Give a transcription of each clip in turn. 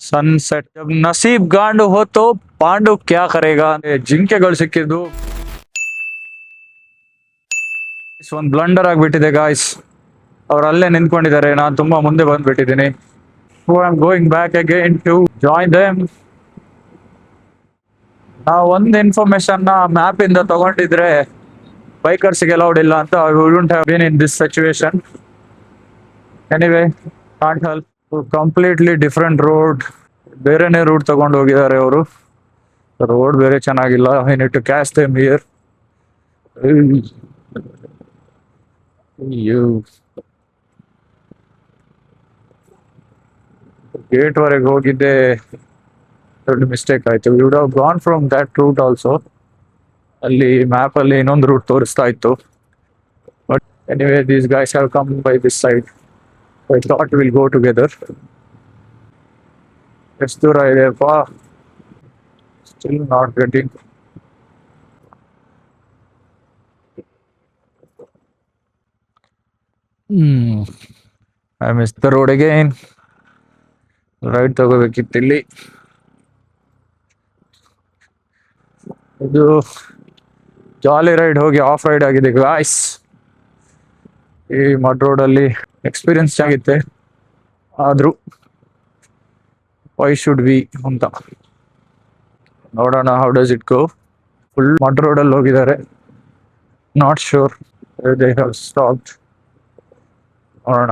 Sunset ಜಬ್ ನಸೀಬ್ ಗಾಂಡು ಹೋತೋ Pandu ಕ್ಯಾ ಕರೇಗಾ. ಜಿಂಕೆಗಳು ಸಿಕ್ಕಿದ್ದು ಒಂದು ಬ್ಲಂಡರ್ ಆಗ್ಬಿಟ್ಟಿದೆ ಗಾಯ್ಸ್. ಅವ್ರು ಅಲ್ಲೇ ನಿಂತ್ಕೊಂಡಿದ್ದಾರೆ, ನಾನು ತುಂಬಾ ಮುಂದೆ ಬಂದ್ಬಿಟ್ಟಿದ್ದೀನಿ. So I am going back again to join them. ನಾವು ಒಂದು ಇನ್ಫಾರ್ಮೇಶನ್ ನ ಮ್ಯಾಪ್ ಇಂದ ತಗೊಂಡಿದ್ರೆ ಬೈಕರ್ಸ್ಗೆ ಅಲೌಡ್ ಇಲ್ಲ ಅಂತ, I wouldn't have been in this situation. Anyway, can't help. Completely different road, ಬೇರೆನೇ ರೂಟ್ ತಗೊಂಡು ಹೋಗಿದ್ದಾರೆ ಅವರು. ರೋಡ್ ಬೇರೆ ಚೆನ್ನಾಗಿಲ್ಲ. I need to catch them here. Gate ವರೆಗೆ ಹೋಗಿದ್ದೆ ದೊಡ್ಡ ಮಿಸ್ಟೇಕ್ ಆಯ್ತು. We would have gone from that route also. ಅಲ್ಲಿ ಮ್ಯಾಪ್ ಅಲ್ಲಿ ಇನ್ನೊಂದು ರೂಟ್ ತೋರಿಸ್ತಾ ಇತ್ತು. But anyway, these guys have come by this side. I thought will go together. ಎಷ್ಟು ದೂರ ಇದೆಯಪ್ಪ? Still not getting. I miss the road again. Right ತಗೋಬೇಕಿತ್ತು ಇಲ್ಲಿ. ಇದು ಜಾಲಿ ರೈಡ್ ಹೋಗಿ ಆಫ್ ರೈಡ್ ಆಗಿದೆ ಗಾಯ್ಸ್. ಈ ಮಡ್ ರೋಡ್ ಅಲ್ಲಿ ಎಕ್ಸ್ಪೀರಿಯನ್ಸ್ ಚೆನ್ನಾಗಿತ್ತೆ, ಆದ್ರೂ ವೈ ಶುಡ್ ವಿ ಅಂತ ನೋಡೋಣ. How does it go? Full mud road ಅಲ್ಲಿ ಹೋಗಿದ್ದಾರೆ. Not sure they have stopped. ನೋಡೋಣ.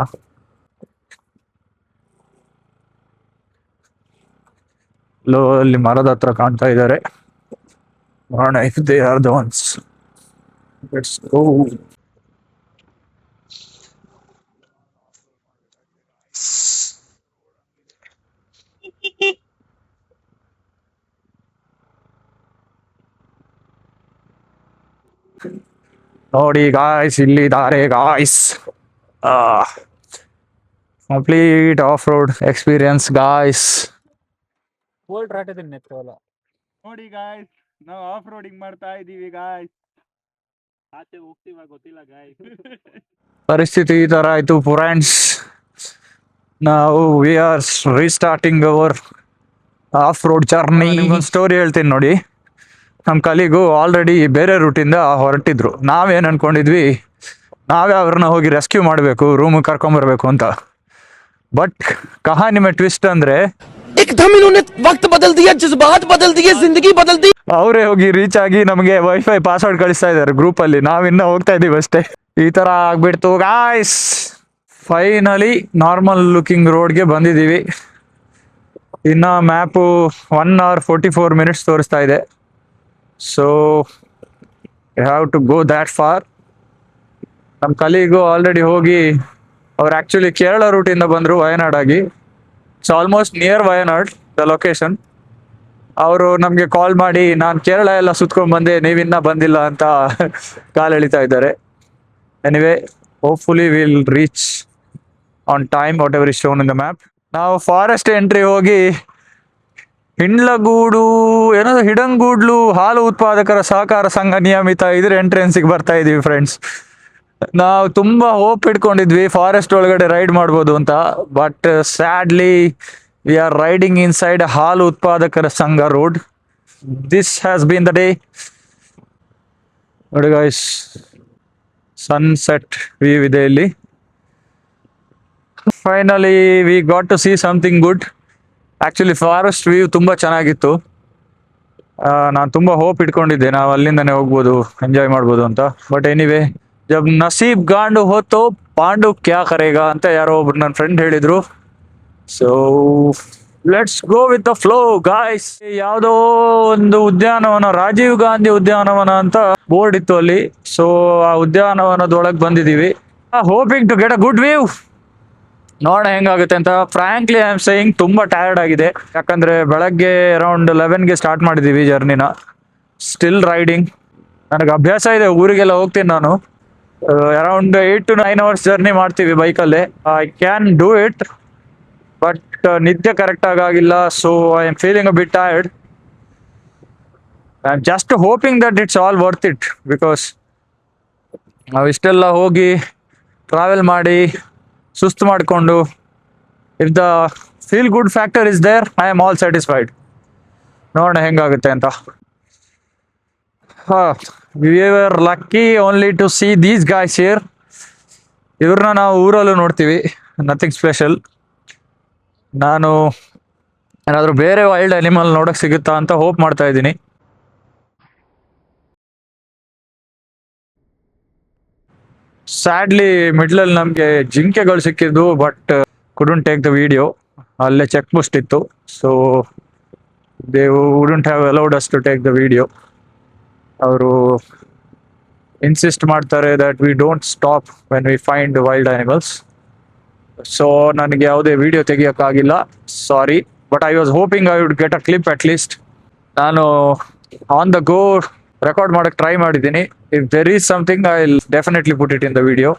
ಲೋ ಅಲ್ಲಿ ಮರದ ಹತ್ರ ಕಾಣ್ತಾ ಇದ್ದಾರೆ. ನೋಡೋಣ if they are the ones. Let's go. ನೋಡಿ ಗಾಯ್ಸ್, ಇಲ್ಲಿದ್ದಾರೆ guys. Complete off road experience guys. ನೋಡಿ ಗಾಯ್ಸ್, ನಾವು ಆಫ್ ರೋಡಿಂಗ್ ಮಾಡ್ತಾ ಇದೀವಿ ಗಾಯ್ಸ್. ಆಚೆ ಹೋಗ್ತೀವ ಗೊತ್ತಿಲ್ಲ ಗಾಯ್ಸ್. ಪರಿಸ್ಥಿತಿ ಈ ತರ ಆಯ್ತು ಫ್ರೆಂಡ್ಸ್. ನಾವು we are restarting our off road journey. ಒಂದು ಸ್ಟೋರಿ ಹೇಳ್ತೀನಿ ನೋಡಿ. ನಮ್ಮ ಕಲಿಗೂ ಆಲ್ರೆಡಿ ಬೇರೆ ರೂಟಿಂದ ಹೊರಟಿದ್ರು. ನಾವೇನು ಅನ್ಕೊಂಡಿದ್ವಿ, ನಾವೇ ಅವ್ರನ್ನ ಹೋಗಿ ರೆಸ್ಕ್ಯೂ ಮಾಡಬೇಕು, ರೂಮಿಗೆ ಕರ್ಕೊಂಬರ್ಬೇಕು ಅಂತ. ಬಟ್ ಕಹಾನಿ ಮೇ ಟ್ವಿಸ್ಟ್ ಅಂದ್ರೆ एकदम इन्होंने वक्त बदल दिया, जज्बात बदल दिए, जिंदगी बदल दी. ಅವರೇ ಹೋಗಿ ರೀಚ್ ಆಗಿ ನಮಗೆ ವೈಫೈ ಪಾಸ್ವರ್ಡ್ ಕಳಿಸ್ತಾ ಇದ್ದಾರೆ ಗ್ರೂಪ್ ಅಲ್ಲಿ. ನಾವಿನ್ನ ಹೋಗ್ತಾ ಇದೀವಿ ಅಷ್ಟೇ. ಈ ತರ ಆಗ್ಬಿಡ್ತು ಗಾಯ್ಸ್. ಫೈನಲಿ ನಾರ್ಮಲ್ ಲುಕಿಂಗ್ ರೋಡ್ಗೆ ಬಂದಿದ್ದೀವಿ. ಇನ್ನ ಮ್ಯಾಪು 1 hour 44 minutes ತೋರಿಸ್ತಾ ಇದೆ. So you have to go that far. ನಮ್ಮ ಕಲೀಗು ಆಲ್ರೆಡಿ ಹೋಗಿ, ಅವ್ರು ಆಕ್ಚುಲಿ ಕೇರಳ ರೂಟಿಂದ ಬಂದರು ವಯನಾಡ್ ಆಗಿ. It's almost near Wayanad the location. ಅವರು ನಮಗೆ ಕಾಲ್ ಮಾಡಿ, ನಾನು ಕೇರಳ ಎಲ್ಲ ಸುತ್ಕೊಂಡ್ ಬಂದೆ, ನೀವಿನ್ನ ಬಂದಿಲ್ಲ ಅಂತ ಕಾಲ್ ಎಳಿತಾ ಇದ್ದಾರೆ. Anyway, hopefully will reach on time what ever is shown in the map. ನಾವು ಫಾರೆಸ್ಟ್ ಎಂಟ್ರಿ ಹೋಗಿ ಹಿಂಡ್ಲಗೂಡು ಏನೋ ಹಿಡಂಗೂಡ್ಲು ಹಾಲು ಉತ್ಪಾದಕರ ಸಹಕಾರ ಸಂಘ ನಿಯಮಿತ ಇದ್ರ ಎಂಟ್ರೆನ್ಸಿಗೆ ಬರ್ತಾ ಇದೀವಿ ಫ್ರೆಂಡ್ಸ್. ನಾವು ತುಂಬಾ ಹೋಪ್ ಇಟ್ಕೊಂಡಿದ್ವಿ ಫಾರೆಸ್ಟ್ ಒಳಗಡೆ ರೈಡ್ ಮಾಡ್ಬೋದು ಅಂತ. But sadly we are riding inside ಹಾಲು ಉತ್ಪಾದಕರ ಸಂಘ road. This has been the day. ನೋಡಿ ಗೈಸ್, ಸನ್ಸೆಟ್ ವ್ಯೂ ಇದೆ ಇಲ್ಲಿ. Finally we got to see something good. Actually forest view ತುಂಬಾ ಚೆನ್ನಾಗಿತ್ತು. ನಾನು ತುಂಬಾ ಹೋಪ್ ಇಟ್ಕೊಂಡಿದ್ದೆ ನಾವು ಅಲ್ಲಿಂದನೇ ಹೋಗ್ಬೋದು, ಎಂಜಾಯ್ ಮಾಡ್ಬೋದು ಅಂತ. ಬಟ್ ಎನಿವೇ, ಜಬ್ ನಸೀಬ್ ಗಾಂಡು ಹೋತೋ ಪಾಂಡು ಕ್ಯಾ ಕರೇಗಾ ಅಂತ ಯಾರೋ ಒಬ್ರು ನನ್ನ ಫ್ರೆಂಡ್ ಹೇಳಿದ್ರು. So let's go with the flow guys. ಯಾವುದೋ ಒಂದು ಉದ್ಯಾನವನ, ರಾಜೀವ್ ಗಾಂಧಿ ಉದ್ಯಾನವನ ಅಂತ ಬೋರ್ಡ್ ಇತ್ತು ಅಲ್ಲಿ. ಸೊ ಆ ಉದ್ಯಾನವನದೊಳಗೆ ಬಂದಿದ್ದೀವಿ, hoping to get a good view. ನೋಡೋಣ ಹೆಂಗಾಗುತ್ತೆ ಅಂತ. ಫ್ರಾಂಕ್ಲಿ ಐ ಆಮ್ ಸೇಯಿಂಗ್ ತುಂಬಾ ಟಯರ್ಡ್ ಆಗಿದೆ. ಯಾಕಂದ್ರೆ ಬೆಳಗ್ಗೆ ಅರೌಂಡ್ 11ಗೆ ಸ್ಟಾರ್ಟ್ ಮಾಡಿದೀವಿ ಜರ್ನಿನ. Still riding. ನನಗೆ ಅಭ್ಯಾಸ ಇದೆ, ಊರಿಗೆಲ್ಲ ಹೋಗ್ತೀನಿ ನಾನು. ಅರೌಂಡ್ 8 to 9 hours ಜರ್ನಿ ಮಾಡ್ತೀವಿ ಬೈಕಲ್ಲೇ. I can do it, but ನಿದ್ದೆ ಕರೆಕ್ಟ್ ಆಗಿಲ್ಲ. So I am feeling a bit tired. I am just hoping that it's all worth it. Because ನಾವು ಇಷ್ಟೆಲ್ಲ ಹೋಗಿ ಟ್ರಾವೆಲ್ ಮಾಡಿ ಸುಸ್ತು ಮಾಡಿಕೊಂಡು, if the feel good factor is there, I am all satisfied. ನೋಡೋಣ ಹೆಂಗಾಗುತ್ತೆ ಅಂತ. We are lucky only to see these guys here. ಇವ್ರನ್ನ ನಾವು ಊರಲ್ಲೂ ನೋಡ್ತೀವಿ, ನಥಿಂಗ್ ಸ್ಪೆಷಲ್. ನಾನು ಏನಾದರೂ ಬೇರೆ ವೈಲ್ಡ್ ಅನಿಮಲ್ ನೋಡೋಕೆ ಸಿಗುತ್ತಾ ಅಂತ ಹೋಪ್ ಮಾಡ್ತಾ ಇದ್ದೀನಿ. ಸ್ಯಾಡ್ಲಿ ಮಿಡ್ಲಲ್ಲಿ ನಮಗೆ ಜಿಂಕೆಗಳು ಸಿಕ್ಕಿದ್ದು, but couldn't take the video. ಅಲ್ಲೇ ಚೆಕ್ ಪೋಸ್ಟ್ ಇತ್ತು, so they wouldn't have allowed us to take the video. ಅವರು ಇನ್ಸಿಸ್ಟ್ ಮಾಡ್ತಾರೆ that we don't stop when we find wild animals. So ನನಗೆ ಯಾವುದೇ ವಿಡಿಯೋ ತೆಗಿಯೋಕ್ಕಾಗಿಲ್ಲ, sorry. But I was hoping I would get a clip at least. ನಾನು on the go record ಮಾಡೋಕ್ಕೆ try ಮಾಡಿದ್ದೀನಿ. If there is something I will definitely put it in the video.